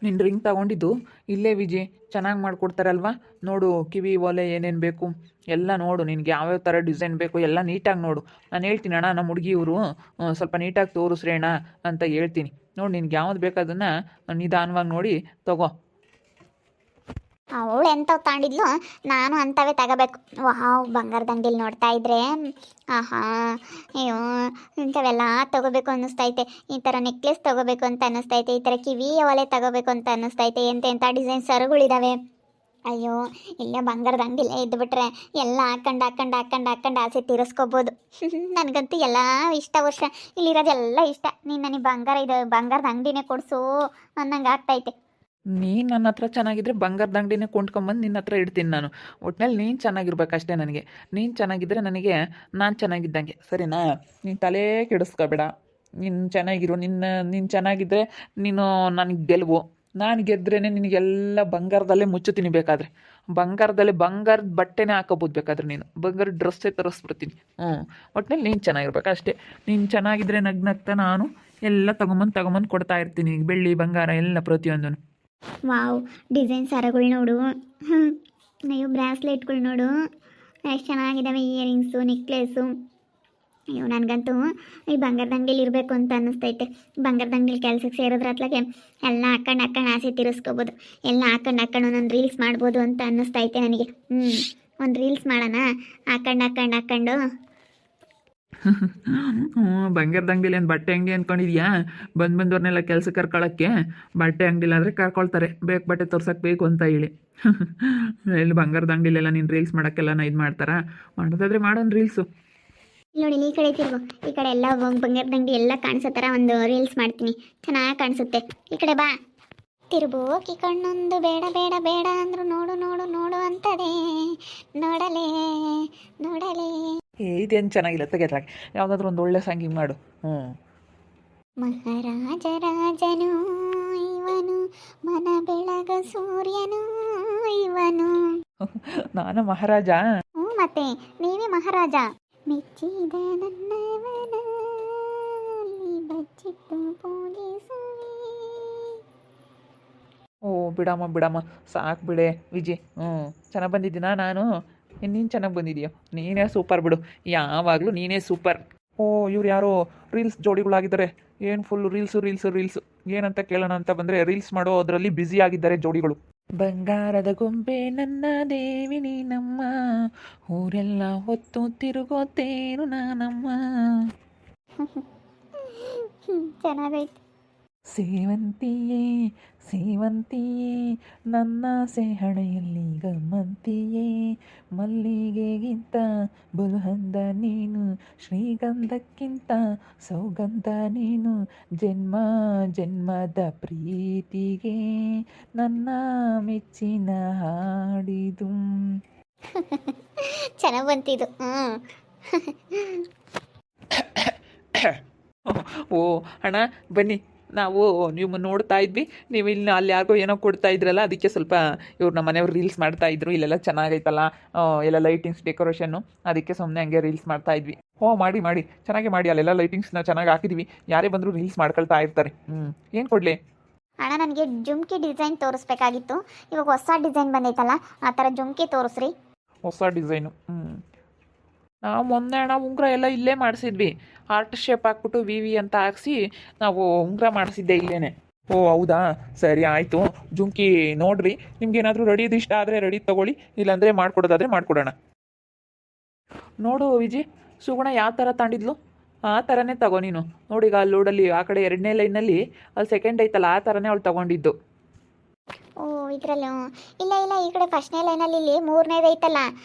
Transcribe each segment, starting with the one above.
ನಿನ್ನ ರಿಂಗ್ ತಗೊಂಡಿದ್ದು ಇಲ್ಲೇ ವಿಜಿ ಚೆನ್ನಾಗಿ ಮಾಡಿಕೊಡ್ತಾರಲ್ವಾ. ನೋಡು ಕಿವಿ ಓಲೆ ಏನೇನು ಬೇಕು ಎಲ್ಲ ನೋಡು, ನಿನಗೆ ಯಾವ್ಯಾವ ಥರ ಡಿಸೈನ್ ಬೇಕು ಎಲ್ಲ ನೀಟಾಗಿ ನೋಡು. ನಾನು ಹೇಳ್ತೀನಿ ಅಣ್ಣ, ನಮ್ಮ ಹುಡುಗಿ ಇವರು ಸ್ವಲ್ಪ ನೀಟಾಗಿ ತೋರಿಸ್ರಿ ಅಣ್ಣ ಅಂತ ಹೇಳ್ತೀನಿ. ನೋಡಿ ನಿನ್ಗೆ ಯಾವ್ದು ಬೇಕು ಅದನ್ನು ನಿಧಾನವಾಗಿ ನೋಡಿ ತಗೋ. ಅವಳು ಎಂಥವು ತಗೊಂಡಿದ್ಲು, ನಾನು ಅಂಥವೇ ತಗೋಬೇಕು. ವಾವ್, ಬಂಗಾರದ ಅಂಗಡಿಲಿ ನೋಡ್ತಾ ಇದ್ರೆ ಆಹಾ, ಅಯ್ಯೋ ಇಂಥವೆಲ್ಲ ತಗೋಬೇಕು ಅನ್ನಿಸ್ತೈತೆ. ಈ ಥರ ನೆಕ್ಲೆಸ್ ತಗೋಬೇಕು ಅಂತ ಅನ್ನಿಸ್ತೈತೆ, ಈ ಥರ ಕಿವಿ ಒಲೆ ತಗೋಬೇಕು ಅಂತ ಅನ್ನಿಸ್ತೈತೆ. ಎಂತೆಂಥ ಡಿಸೈನ್ ಸರಗಳಿದ್ದಾವೆ. ಅಯ್ಯೋ, ಇಲ್ಲೇ ಬಂಗಾರದ ಅಂಗಡಿಲೇ ಇದ್ದುಬಿಟ್ರೆ ಎಲ್ಲ ಹಾಕೊಂಡು ಆಸೆ ತೀರಿಸ್ಕೋಬೋದು. ನನಗಂತೂ ಎಲ್ಲ ಇಷ್ಟ. ವರ್ಷ ಇಲ್ಲಿರೋದೆಲ್ಲ ಇಷ್ಟ. ನೀನು ನನಗೆ ಬಂಗಾರದ ಅಂಗಡಿನೇ ಕೊಡಿಸು ಅನ್ನಂಗೆ ಆಗ್ತೈತೆ. ನೀನು ನನ್ನ ಹತ್ರ ಚೆನ್ನಾಗಿದ್ದರೆ ಬಂಗಾರದ ಅಂಗಡಿನೇ ಕೊಂಡ್ಕೊಂಬಂದು ನಿನ್ನ ಹತ್ರ ಇಡ್ತೀನಿ ನಾನು. ಒಟ್ಟಿನಲ್ಲಿ ನೀನು ಚೆನ್ನಾಗಿರ್ಬೇಕು ಅಷ್ಟೇ ನನಗೆ. ನೀನು ಚೆನ್ನಾಗಿದ್ದರೆ ನನಗೆ ನಾನು ಚೆನ್ನಾಗಿದ್ದಂಗೆ, ಸರಿನಾ? ನೀನು ತಲೆ ಕೆಡಿಸ್ಕೋಬೇಡ. ನೀನು ಚೆನ್ನಾಗಿರು. ನೀನು ಚೆನ್ನಾಗಿದ್ದರೆ ನೀನು ನನಗೆ ಗೆಲುವು. ನಾನು ಗೆದ್ರೇ ನಿನಗೆಲ್ಲ ಬಂಗಾರದಲ್ಲೇ ಮುಚ್ಚುತ್ತೀನಿ. ಬೇಕಾದರೆ ಬಂಗಾರದ ಬಟ್ಟೆನೇ ಹಾಕೋಬೋದು. ಬೇಕಾದ್ರೆ ನೀನು ಬಂಗಾರದ ಡ್ರೆಸ್ಸೇ ತರಿಸ್ಬಿಡ್ತೀನಿ. ಒಟ್ಟಿನಲ್ಲಿ ನೀನು ಚೆನ್ನಾಗಿರ್ಬೇಕು ಅಷ್ಟೇ. ನೀನು ಚೆನ್ನಾಗಿದ್ದರೆ ನಗ್ನಗ್ತಾ ನಾನು ಎಲ್ಲ ತೊಗೊಂಬಂದು ಕೊಡ್ತಾ ಇರ್ತೀನಿ. ಬೆಳ್ಳಿ ಬಂಗಾರ ಎಲ್ಲ ಪ್ರತಿಯೊಂದೂ. ವಾವ್, ಡಿಸೈನ್ ಸರಗಳು ನೋಡು. ಅಯ್ಯೋ, ಬ್ರಾಸ್ಲೆಟ್ಗಳು ನೋಡು ಎಷ್ಟು ಚೆನ್ನಾಗಿದ್ದಾವೆ. Earrings, necklace. ಅಯ್ಯೋ, ನನಗಂತೂ ಈ ಬಂಗಾರದ ಅಂಗಡಿಲಿ ಇರಬೇಕು ಅಂತ ಅನ್ನಿಸ್ತೈತೆ. ಬಂಗಾರದ ಅಂಗಡಿಲಿ ಕೆಲಸಕ್ಕೆ ಸೇರಿದ್ರೆ ಅತ್ಲಾಗೆ ಎಲ್ಲ ಹಾಕೊಂಡು ಆಸೆ ತೀರಿಸ್ಕೋಬೋದು. ಎಲ್ಲ ಹಾಕೊಂಡು ಒಂದೊಂದು ರೀಲ್ಸ್ ಮಾಡ್ಬೋದು ಅಂತ ಅನ್ನಿಸ್ತೈತೆ ನನಗೆ. ಒಂದು ರೀಲ್ಸ್ ಮಾಡೋಣ ಹಾಕೊಂಡು. ಬಂಗಾರದ ಅಂಗಡಿಲಿ ಏನು ಬಟ್ಟೆ ಅಂಗಡಿ ಅಂದ್ಕೊಂಡಿದ್ಯಾ? ಬಂದವ್ರನ್ನೆಲ್ಲ ಕೆಲಸಕ್ಕೆ ಕರ್ಕೊಳ್ಳೋಕ್ಕೆ ಬಟ್ಟೆ ಅಂಗಡಿಲಾದರೆ ಕರ್ಕೊಳ್ತಾರೆ, ಬೇಕು ಬಟ್ಟೆ ತೋರ್ಸೋಕೆ ಬೇಕು ಅಂತ ಹೇಳಿ. ಎಲ್ಲಿ ಬಂಗಾರದ ಅಂಗಡಿಲೆಲ್ಲ ನೀನು ರೀಲ್ಸ್ ಮಾಡೋಕ್ಕೆಲ್ಲ ಇದು ಮಾಡ್ತಾರಾ? ಮಾಡೋದಾದರೆ ಮಾಡೋಣ ರೀಲ್ಸು. ನೋಡಿ, ಈ ಕಡೆ ತಿರುಗು. ಈ ಕಡೆ ಎಲ್ಲ ಬಂಗಾರದ ಅಂಗಡಿ ಎಲ್ಲ ಕಾಣಿಸೋ ಥರ ಒಂದು ರೀಲ್ಸ್ ಮಾಡ್ತೀನಿ, ಚೆನ್ನಾಗಿ ಕಾಣಿಸುತ್ತೆ. ಈ ಕಡೆ ಬಾ. ತಿರುಬೋಕಿ ಕಣ್ಣೊಂದು ಬೇಡ ಬೇಡ ಬೇಡ ಅಂದ್ರು ನೋಡು ನೋಡು ನೋಡು ಅಂತದೆ. ನೋಡಲೇ ಇದೇನು ಚೆನ್ನಾಗಿಲ್ಲ, ತೆಗೆದ್ರಾಗ ಯಾವುದಾದ್ರೂ ಒಂದು ಒಳ್ಳೆ ಸಂಗೀತ ಮಾಡು. ಮಹಾರಾಜ ರಾಜನು ಇವನು, ಮನ ಬೆಳಗ ಸೂರ್ಯನು ಇವನು. ನಾನು ಮಹಾರಾಜ? ಮತ್ತೆ ನೀವೇ ಮಹಾರಾಜ. ಮೆಚ್ಚಿದ ನನ್ನವನ ಬಚ್ಚಿಟ್ಟು ಪೂಜಿಸುವೆ. ಓ ಬಿಡಮ್ಮ ಸಾಕು ಬಿಡೆ ವಿಜಿ. ಚೆನ್ನಾಗಿ ಬಂದಿದ್ದೀನಾ ನಾನು? ನೀನು ಚೆನ್ನಾಗಿ ಬಂದಿದೆಯಾ? ನೀನೇ ಸೂಪರ್ ಬಿಡು, ಯಾವಾಗಲೂ ನೀನೇ ಸೂಪರ್. ಓ, ಇವ್ರು ಯಾರೋ ರೀಲ್ಸ್ ಜೋಡಿಗಳಾಗಿದ್ದಾರೆ. ಏನು ಫುಲ್ ರೀಲ್ಸು ಏನಂತ ಕೇಳೋಣ ಅಂತ ಬಂದರೆ ರೀಲ್ಸ್ ಮಾಡೋ ಅದರಲ್ಲಿ ಬ್ಯುಸಿ ಆಗಿದ್ದಾರೆ ಜೋಡಿಗಳು. ಬಂಗಾರದ ಗೊಂಬೆ ನನ್ನ ದೇವಿ ನೀನಮ್ಮ, ಊರೆಲ್ಲ ಹೊತ್ತು ತಿರುಗೋತೇನು ನಾನಮ್ಮ. ಚೆನ್ನಾಗೈತೆ. ಸೇವಂತಿಯೇ ನನ್ನ ಸೆಹಣೆಯಲ್ಲಿ ಗಮ್ಮಂತಿಯೇ, ಮಲ್ಲಿಗೆಗಿಂತ ಬುಲ್ಹಂದ ನೀನು, ಶ್ರೀಗಂಧಕ್ಕಿಂತ ಸೌಗಂಧ ನೀನು, ಜನ್ಮ ಜನ್ಮದ ಪ್ರೀತಿಗೆ ನನ್ನ ಮೆಚ್ಚಿನ ಹಾಡಿದು. ಚೆನ್ನಾಗಿ ಬಂತಿದ್ದು. ಓ ಅಣ್ಣ ಬನ್ನಿ, ನೀವು ನೋಡ್ತಾ ಇದ್ವಿ. ನೀವು ಇಲ್ಲಿ ಅಲ್ಲಿ ಯಾರಿಗೋ ಏನೋ ಕೊಡ್ತಾ ಇದ್ರಲ್ಲ, ಅದಕ್ಕೆ ಸ್ವಲ್ಪ ಇವ್ರು ನಮ್ಮ ಮನೆಯವ್ರು ರೀಲ್ಸ್ ಮಾಡ್ತಾ ಇದ್ರು. ಇಲ್ಲೆಲ್ಲ ಚೆನ್ನಾಗೈತಲ್ಲ ಎಲ್ಲ ಲೈಟಿಂಗ್ಸ್ ಡೆಕೋರೇಷನ್ನು, ಅದಕ್ಕೆ ಸುಮ್ಮನೆ ಹಂಗೆ ರೀಲ್ಸ್ ಮಾಡ್ತಾ ಇದ್ವಿ. ಮಾಡಿ ಚೆನ್ನಾಗಿ ಮಾಡಿ. ಅಲ್ಲೆಲ್ಲ ಲೈಟಿಂಗ್ಸ್ನ ಚೆನ್ನಾಗಿ ಹಾಕಿದ್ವಿ. ಯಾರೇ ಬಂದರೂ ರೀಲ್ಸ್ ಮಾಡ್ಕೊಳ್ತಾ ಇರ್ತಾರೆ. ಏನು ಕೊಡಲಿ ಅಣ್ಣ? ನನಗೆ ಜುಮ್ಕಿ ಡಿಸೈನ್ ತೋರಿಸ್ಬೇಕಾಗಿತ್ತು. ಇವಾಗ ಹೊಸ ಡಿಸೈನ್ ಬಂದೈತಲ್ಲ, ಆ ಥರ ಜುಮ್ಕಿ ತೋರಿಸ್ರಿ. ಹೊಸ ಡಿಸೈನು? ನಾವು ಮೊನ್ನೆ ಅಣ್ಣ ಉಂಗುರ ಎಲ್ಲ ಇಲ್ಲೇ ಮಾಡಿಸಿದ್ವಿ. ಹಾರ್ಟ್ ಶೇಪ್ ಹಾಕ್ಬಿಟ್ಟು ವಿ ಅಂತ ಹಾಕ್ಸಿ ನಾವು ಉಂಗುರ ಮಾಡಿಸಿದ್ದೆ ಇಲ್ಲೇ. ಓ ಹೌದಾ, ಸರಿ ಆಯಿತು. ಜುಮ್ಕಿ ನೋಡ್ರಿ, ನಿಮ್ಗೇನಾದರೂ ರೆಡಿದು ಇಷ್ಟ ಆದರೆ ರೆಡಿ ತೊಗೊಳ್ಳಿ, ಇಲ್ಲಾಂದರೆ ಮಾಡ್ಕೊಡೋದಾದರೆ ಮಾಡ್ಕೊಡೋಣ. ನೋಡು ವಿಜಿ, ಸುಗುಣ ಯಾವ ಥರ ತಗೊಂಡಿದ್ಲು ಆ ಥರನೇ ತಗೋ ನೀನು. ನೋಡಿ, ಈಗ ಅಲ್ಲಿ ರೋಡಲ್ಲಿ ಆ ಕಡೆ 2ನೇ ಲೈನಲ್ಲಿ ಅಲ್ಲಿ ಸೆಕೆಂಡ್ ಐತಲ್ಲ, ಆ ಥರನೇ ಅವಳು ತೊಗೊಂಡಿದ್ದು. ಓ, ಇದರಲ್ಲೂ ಇಲ್ಲ, ಈ ಕಡೆ ಫಸ್ಟ್ನೇ ಲೈನಲ್ಲಿ ಇಲ್ಲಿ 3ನೇದು ಐತಲ್ಲ,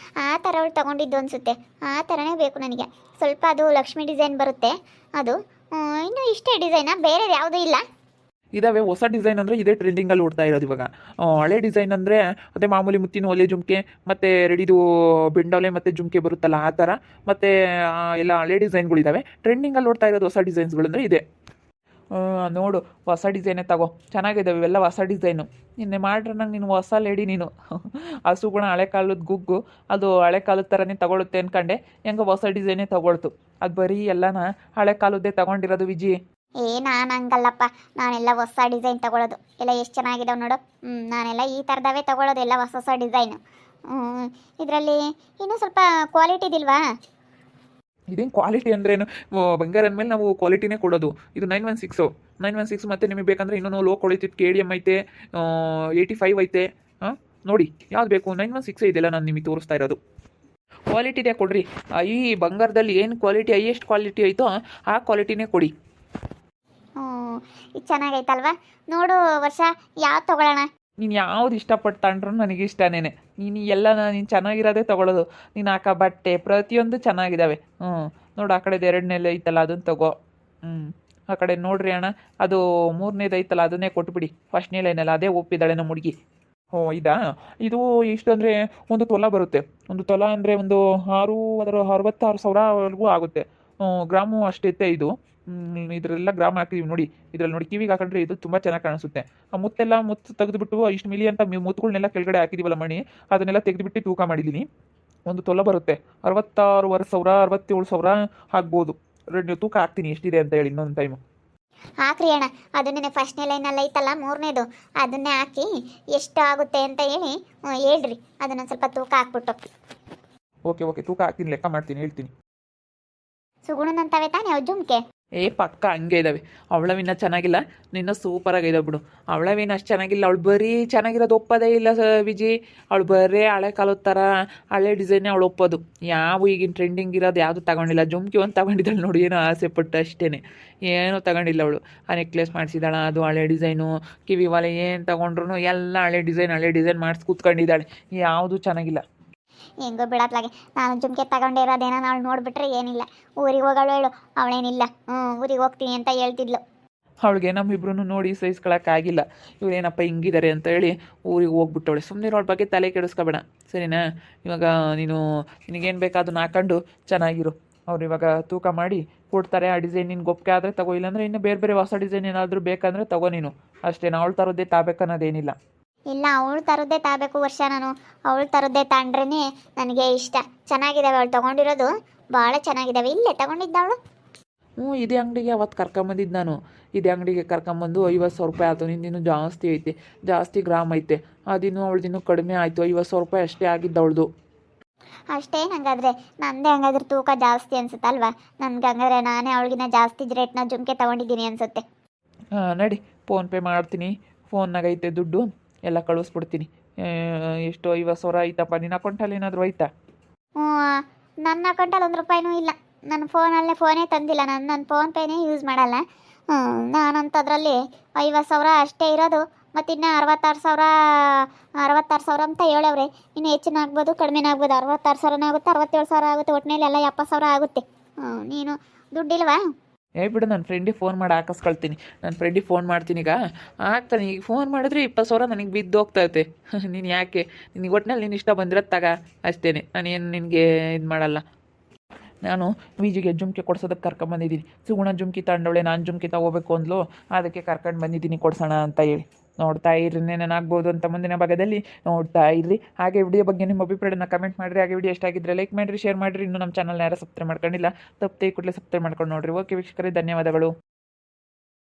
ಆ ಥರ ಅವಳು ತೊಗೊಂಡಿದ್ದು ಅನಿಸುತ್ತೆ. ಆ ಥರನೇ ಬೇಕು ನನಗೆ. ಸ್ವಲ್ಪ ಅದು ಲಕ್ಷ್ಮಿ ಡಿಸೈನ್ ಬರುತ್ತೆ ಅದು. ಇನ್ನು ಇಷ್ಟೇ ಡಿಸೈನಾ? ಬೇರೆ ಯಾವುದೂ ಇಲ್ಲ? ಇದಾವೆ ಹೊಸ ಡಿಸೈನ್ ಅಂದರೆ ಇದೇ ಟ್ರೆಂಡಿಂಗಲ್ಲಿ ಓಡ್ತಾ ಇರೋದು ಇವಾಗ. ಹಳೆ ಡಿಸೈನ್ ಅಂದರೆ ಅದೇ ಮಾಮೂಲಿ ಮುತ್ತಿನ ಒಲೆ ಜುಮ್ಕೆ ಮತ್ತು ರೆಡಿದು ಬೆಂಡೊಲೆ ಮತ್ತು ಜುಮ್ಕೆ ಬರುತ್ತಲ್ಲ ಆ ಥರ, ಮತ್ತು ಎಲ್ಲ ಹಳೆ ಡಿಸೈನ್ಗಳಿದ್ದಾವೆ. ಟ್ರೆಂಡಿಂಗಲ್ಲಿ ಓಡ್ತಾ ಇರೋದು ಹೊಸ ಡಿಸೈನ್ಸ್ಗಳಂದರೆ ಇದೆ. ನೋಡು, ಹೊಸ ಡಿಸೈನೇ ತಗೋ, ಚೆನ್ನಾಗಿದ್ದಾವೆ ಇವೆಲ್ಲ ಹೊಸ ಡಿಸೈನು. ನಿನ್ನೆ ಮಾಡ್ರೆ ನಂಗೆ ನೀನು ಹೊಸ ಲೇಡಿ ನೀನು. ಹಸುಗುಣ ಹಳೆ ಕಾಲದ ಗುಗ್ಗು, ಅದು ಹಳೆ ಕಾಲದ ಥರನೇ ತಗೊಳುತ್ತೆ ಅಂದ್ಕೊಂಡೆ. ಹೆಂಗೆ ಹೊಸ ಡಿಸೈನೇ ತಗೊಳ್ತು. ಅದು ಬರೀ ಎಲ್ಲನ ಹಳೆ ಕಾಲದ್ದೇ ತಗೊಂಡಿರೋದು ವಿಜಿ. ನಾನು ಹಂಗಲ್ಲಪ್ಪ. ನಾನೆಲ್ಲ ಹೊಸ ಡಿಸೈನ್ ತಗೊಳ್ಳೋದು ಎಲ್ಲ ಎಷ್ಟು ಚೆನ್ನಾಗಿದಾವೆ ನೋಡು. ನಾನೆಲ್ಲ ಈ ಥರದವೇ ತಗೊಳ್ಳೋದು, ಎಲ್ಲ ಹೊಸ ಹೊಸ ಡಿಸೈನು. ಇದರಲ್ಲಿ ಇನ್ನೂ ಸ್ವಲ್ಪ ಕ್ವಾಲಿಟಿದಿಲ್ವಾ? ಇದೇನು ಕ್ವಾಲಿಟಿ ಅಂದ್ರೇನು? ಬಂಗಾರ ಅಂದಮೇಲೆ ನಾವು ಕ್ವಾಲಿಟಿನೇ ಕೊಡೋದು. ಇದು 916 ಮತ್ತು ನಿಮಗೆ ಬೇಕಂದ್ರೆ ಇನ್ನೂ ಲೋ ಕ್ವಾಲಿಟಿ KDM ಐತೆ, 85 ಐತೆ. ಹಾಂ, ನೋಡಿ ಯಾವ್ದು ಬೇಕು? 916 ಇದೆಲ್ಲ ನಾನು ನಿಮಗೆ ತೋರಿಸ್ತಾ ಇರೋದು. ಕ್ವಾಲಿಟಿದೇ ಕೊಡ್ರಿ. ಈ ಬಂಗಾರದಲ್ಲಿ ಏನು ಕ್ವಾಲಿಟಿ, ಹೈಯೆಸ್ಟ್ ಕ್ವಾಲಿಟಿ ಐತೋ ಆ ಕ್ವಾಲಿಟಿನೇ ಕೊಡಿ. ಇದು ಚೆನ್ನಾಗೈತಲ್ವಾ? ನೋಡು ವರ್ಷ ಯಾವ್ದು ತಗೊಳ್ಳೋಣ? ನೀನು ಯಾವ್ದು ಇಷ್ಟಪಟ್ಟು ತಗೊಂಡ್ರು ನನಗೆ ಇಷ್ಟನೇ. ನೀನು ಎಲ್ಲ ನೀನು ಚೆನ್ನಾಗಿರೋದೇ ತೊಗೊಳೋದು. ನೀನು ಹಾಕೋ ಬಟ್ಟೆ ಪ್ರತಿಯೊಂದು ಚೆನ್ನಾಗಿದ್ದಾವೆ. ನೋಡು, ಆ ಕಡೆದು ಎರಡನೇದು ಐತಲ್ಲ ಅದನ್ನು ತಗೋ. ಆ ಕಡೆ ನೋಡ್ರಿ ಅಣ್ಣ, ಅದು ಮೂರನೇದು ಐತಲ್ಲ ಅದನ್ನೇ ಕೊಟ್ಬಿಡಿ. ಫಸ್ಟ್ನೇ ಲೈನಲ್ಲ ಅದೇ ಒಪ್ಪಿದ್ದಾಳೆ ನಮ್ಮ ಹುಡುಗಿ. ಇದಾ? ಇದು ಎಷ್ಟು ಅಂದರೆ ಒಂದು ತೊಲ ಬರುತ್ತೆ. ಒಂದು ತೊಲ ಅಂದರೆ ಒಂದು 66,000ವರೆಗೂ ಆಗುತ್ತೆ. ಗ್ರಾಮು ಅಷ್ಟೈತೆ ಇದು. ಇದರೆಲ್ಲ ಗ್ರಾಮ್ ಹಾಕಿದೀವಿ ನೋಡಿ. ಇದ್ರಲ್ಲಿ ನೋಡಿ, ಕಿವಿಗೆ ಹಾಕೊಂಡ್ರೆ ಇದು ತುಂಬ ಚೆನ್ನಾಗಿ ಕಾಣಿಸುತ್ತೆ. ಆ ಮುತ್ತು ತೆಗೆದುಬಿಟ್ಟು ಇಷ್ಟು ಮಿಲಿ ಅಂತ ಮುತ್ತುಗಳನ್ನೆಲ್ಲ ಕೆಳಗಡೆ ಹಾಕಿದೀವಲ್ಲ ಮಣಿ, ಅದನ್ನೆಲ್ಲ ತೆಗೆದುಬಿಟ್ಟು ತೂಕ ಮಾಡಿದ್ದೀನಿ. ಒಂದು ತೊಲ ಬರುತ್ತೆ. 66,500 67,000 ಆಗ್ಬೋದು. ತೂಕ ಹಾಕ್ತೀನಿ ಎಷ್ಟಿದೆ ಅಂತ ಹೇಳಿ ಇನ್ನೊಂದು ಟೈಮು. ಹಾಕ್ರಿ ಅಣ್ಣ, ಅದು ನಿನಗೆ ಫಸ್ಟ್ನೇ ಲೈನಲ್ಲಿ ಐತಲ್ಲ ಮೂರನೇದು, ಅದನ್ನೇ ಹಾಕಿ ಎಷ್ಟು ಆಗುತ್ತೆ ಅಂತ ಹೇಳಿ ಹೇಳ್ರಿ. ಅದನ್ನು ಸ್ವಲ್ಪ ತೂಕ ಹಾಕ್ಬಿಟ್ಟು. ಓಕೆ, ತೂಕ ಹಾಕ್ತೀನಿ, ಲೆಕ್ಕ ಮಾಡ್ತೀನಿ, ಹೇಳ್ತೀನಿ. ಸುಗುಣನಂತವೇ ತಾನೇ ಅವು ಜುಮ್ಕೆ? ಪಕ್ಕ ಹಂಗೆ ಇದ್ದಾವೆ. ಅವಳವಿನ ಚೆನ್ನಾಗಿಲ್ಲ, ನಿನ್ನ ಸೂಪರಾಗಿ ಇದ್ದಾವೆ ಬಿಡು. ಅವಳವಿನ ಅಷ್ಟು ಚೆನ್ನಾಗಿಲ್ಲ. ಅವಳು ಬರೀ ಚೆನ್ನಾಗಿರೋದು ಒಪ್ಪೋದೇ ಇಲ್ಲ ವಿಜಿ. ಅವಳು ಬರೀ ಹಳೆ ಕಾಲದ ಥರ ಹಳೆ ಡಿಸೈನೇ ಅವಳು ಒಪ್ಪೋದು. ಯಾವ ಈಗಿನ ಟ್ರೆಂಡಿಂಗ್ ಇರೋದು ಯಾವುದು ತಗೊಂಡಿಲ್ಲ. ಜುಮ್ಕಿ ಒಂದು ತಗೊಂಡಿದ್ದಾಳೆ ನೋಡಿ, ಏನೋ ಆಸೆ ಪಟ್ಟು ಅಷ್ಟೇ, ಏನೂ ತಗೊಂಡಿಲ್ಲ ಅವಳು. ಆ ನೆಕ್ಲೆಸ್ ಮಾಡಿಸಿದಾಳ, ಅದು ಹಳೆ ಡಿಸೈನು. ಕಿವಿ ವಾಲೆ ಏನು ತಗೊಂಡ್ರು ಎಲ್ಲ ಹಳೆ ಡಿಸೈನ್ ಮಾಡಿಸಿ ಕೂತ್ಕೊಂಡಿದ್ದಾಳೆ. ಯಾವುದು ಚೆನ್ನಾಗಿಲ್ಲ. ಹೆಂಗೋ ಬಿಡತ್ಲಾಗೆ, ನಾನು ಜುಮ್ಕೆ ತಗೊಂಡಿರೋದೇನೋ ಅವಳು ನೋಡ್ಬಿಟ್ರೆ ಏನಿಲ್ಲ. ಊರಿಗೆ ಹೋಗೋಳು ಹೇಳು, ಅವಳೇನಿಲ್ಲ ಊರಿಗೆ ಹೋಗ್ತೀನಿ ಅಂತ ಹೇಳ್ತಿದ್ಲು. ಅವಳಿಗೆ ನಮ್ಮಿಬ್ರು ನೋಡಿ ಸಹಿಸ್ಕೊಳಕ್ಕಾಗಿಲ್ಲ. ಇವರೇನಪ್ಪ ಹಿಂಗಿದ್ದಾರೆ ಅಂತ ಹೇಳಿ ಊರಿಗೆ ಹೋಗ್ಬಿಟ್ಟವಳೆ. ಸುಮ್ಮನೆ ಅವಳ ಬಗ್ಗೆ ತಲೆ ಕೆಡಿಸ್ಕೊಬೇಡ, ಸರಿನಾ? ಇವಾಗ ನಿನಗೇನು ಬೇಕು ಅದನ್ನ ಹಾಕೊಂಡು ಚೆನ್ನಾಗಿರು. ಅವ್ರು ಇವಾಗ ತೂಕ ಮಾಡಿ ಕೊಡ್ತಾರೆ. ಆ ಡಿಸೈನ್ ನಿನ್ಗೆ ಒಪ್ಪಿಗೆ ಆದರೆ ತಗೋ, ಇಲ್ಲಾಂದರೆ ಇನ್ನು ಬೇರೆ ಹೊಸ ಡಿಸೈನ್ ಏನಾದರೂ ಬೇಕಂದರೆ ತಗೋ ನೀನು. ಅಷ್ಟೇ, ಅವಳು ತರೋದೇ ತಾಬೇಕನ್ನೋದೇನಿಲ್ಲ. ಇಲ್ಲ, ಅವಳು ತರೋದೇ ತಾಬೇಕು ವರ್ಷ. ನಾನು ಅವಳು ತರೋದೇ ತಾಂಡ್ರೇ ನನಗೆ ಇಷ್ಟ. ಚೆನ್ನಾಗಿದ್ದಾವೆ ಅವಳು ತೊಗೊಂಡಿರೋದು, ಭಾಳ ಚೆನ್ನಾಗಿದ್ದಾವೆ. ಇಲ್ಲೇ ತಗೊಂಡಿದ್ದವಳು. ಇದೇ ಅಂಗಡಿಗೆ ಅವತ್ತು ಕರ್ಕೊಂಬಂದಿದ್ದು ನಾನು. ಇದೇ ಅಂಗಡಿಗೆ ಕರ್ಕೊಂಬಂದು 50,000 ರೂಪಾಯಿ ಆಯಿತು. ನಿಂದಿನ್ನೂ ಜಾಸ್ತಿ ಐತೆ, ಜಾಸ್ತಿ ಗ್ರಾಮ್ ಐತೆ. ಅದಿನ್ನೂ ಅವಳದಿನ್ನೂ ಕಡಿಮೆ ಆಯಿತು. 50,000 ರೂಪಾಯಿ ಅಷ್ಟೇ ಆಗಿದ್ದವಳದು. ಅಷ್ಟೇ. ಹಂಗಾದ್ರೆ ನಂದೇ ಹಂಗಾದ್ರೆ ತೂಕ ಜಾಸ್ತಿ ಅನ್ಸುತ್ತಲ್ವಾ? ನನ್ಗೆ ಹಂಗಾದ್ರೆ ನಾನೇ ಅವಳಿಗಿನ ಜಾಸ್ತಿ ರೇಟ್ನ ಜುಮ್ಕೆ ತೊಗೊಂಡಿದ್ದೀನಿ ಅನ್ಸುತ್ತೆ. ನಡಿ, ಫೋನ್ಪೇ ಮಾಡ್ತೀನಿ. ಫೋನ್ನಾಗ ಐತೆ ದುಡ್ಡು, ಎಲ್ಲ ಕಳಿಸ್ಬಿಡ್ತೀನಿ. ಎಷ್ಟು 50,000 ಐತಪ್ಪ. ನಿನ್ನ ಅಕೌಂಟಲ್ಲಿ ಏನಾದರೂ ಐತಾ? ನನ್ನ ಅಕೌಂಟಲ್ಲಿ 1 ರೂಪಾಯಿನೂ ಇಲ್ಲ. ನನ್ನ ಫೋನೇ ತಂದಿಲ್ಲ. ನನ್ನ ಫೋನ್ಪೇನೇ ಯೂಸ್ ಮಾಡಲ್ಲ. ನಾನಂತದ್ರಲ್ಲಿ 50,000 ಅಷ್ಟೇ ಇರೋದು. ಮತ್ತು ಇನ್ನು 66,000 ಅಂತ ಹೇಳವ್ರೆ. ಇನ್ನು ಹೆಚ್ಚಿನ ಆಗ್ಬೋದು, ಕಡಿಮೆನೇ ಆಗ್ಬೋದು. 66,000 ಆಗುತ್ತೆ, 67,000 ಆಗುತ್ತೆ, ಒಟ್ಟಿನಲ್ಲಿ ಎಲ್ಲ 70,000 ಆಗುತ್ತೆ. ನೀನು ದುಡ್ಡಿಲ್ವಾ? ಬಿಡು, ನನ್ನ ಫ್ರೆಂಡಿಗೆ ಫೋನ್ ಮಾಡಿ ಹಾಕಿಸ್ಕೊಳ್ತೀನಿ. ನನ್ನ ಫ್ರೆಂಡಿಗೆ ಫೋನ್ ಮಾಡ್ತೀನಿ ಈಗ, ಆಗ್ತಾನೆ. ಈಗ ಫೋನ್ ಮಾಡಿದ್ರೆ 20,000 ನನಗೆ ಬಿದ್ದು ಹೋಗ್ತೈತೆ. ನೀನು ಯಾಕೆ, ನಿನಗೆ ಒಟ್ಟಿನಲ್ಲಿ ನೀನು ಇಷ್ಟ ಬಂದಿರೋದು ತಗ, ಅಷ್ಟೇ. ನಾನೇನು ನಿನಗೆ ಇದು ಮಾಡಲ್ಲ. ನಾನು ವಿಜಿಗೆ ಜುಮ್ಕಿ ಕೊಡ್ಸೋದಕ್ಕೆ ಕರ್ಕೊಂಬಂದಿದ್ದೀನಿ. ಸುಗುಣ ಜುಮ್ಕಿ ತಗೊಂಡವಳೆ, ನಾನು ಜುಮ್ಕಿ ತಗೋಬೇಕು ಅಂದ್ಲು. ಅದಕ್ಕೆ ಕರ್ಕೊಂಡು ಬಂದಿದ್ದೀನಿ ಕೊಡ್ಸೋಣ ಅಂತ ಹೇಳಿ. ನೋಡ್ತಾ ಇರ್ರಿ, ಏನೇನಾಗ್ಬೋದು ಅಂತ ಮುಂದಿನ ಭಾಗದಲ್ಲಿ ನೋಡ್ತಾ ಇರ್ರಿ. ಹಾಗೆ ವಿಡಿಯೋ ಬಗ್ಗೆ ನಿಮ್ಮ ಅಭಿಪ್ರಾಯನ ಕಮೆಂಟ್ ಮಾಡಿರಿ. ಹಾಗೆ ವಿಡಿಯೋ ಇಷ್ಟ ಆಗಿದ್ದರೆ ಲೈಕ್ ಮಾಡಿರಿ, ಶೇರ್ ಮಾಡಿರಿ. ಇನ್ನೂ ನಮ್ಮ ಚಾನಲ್ನ ಯಾರು ಸಬ್ಸ್ಕ್ರೈಬ್ ಮಾಡ್ಕೊಂಡಿಲ್ಲ, ತಪ್ಪದೆ ಕೂಡಲೇ ಸಬ್ಸ್ಕ್ರೈಬ್ ಮಾಡ್ಕೊಂಡು ನೋಡಿರಿ. ಓಕೆ ವೀಕ್ಷಕರೇ, ಧನ್ಯವಾದಗಳು.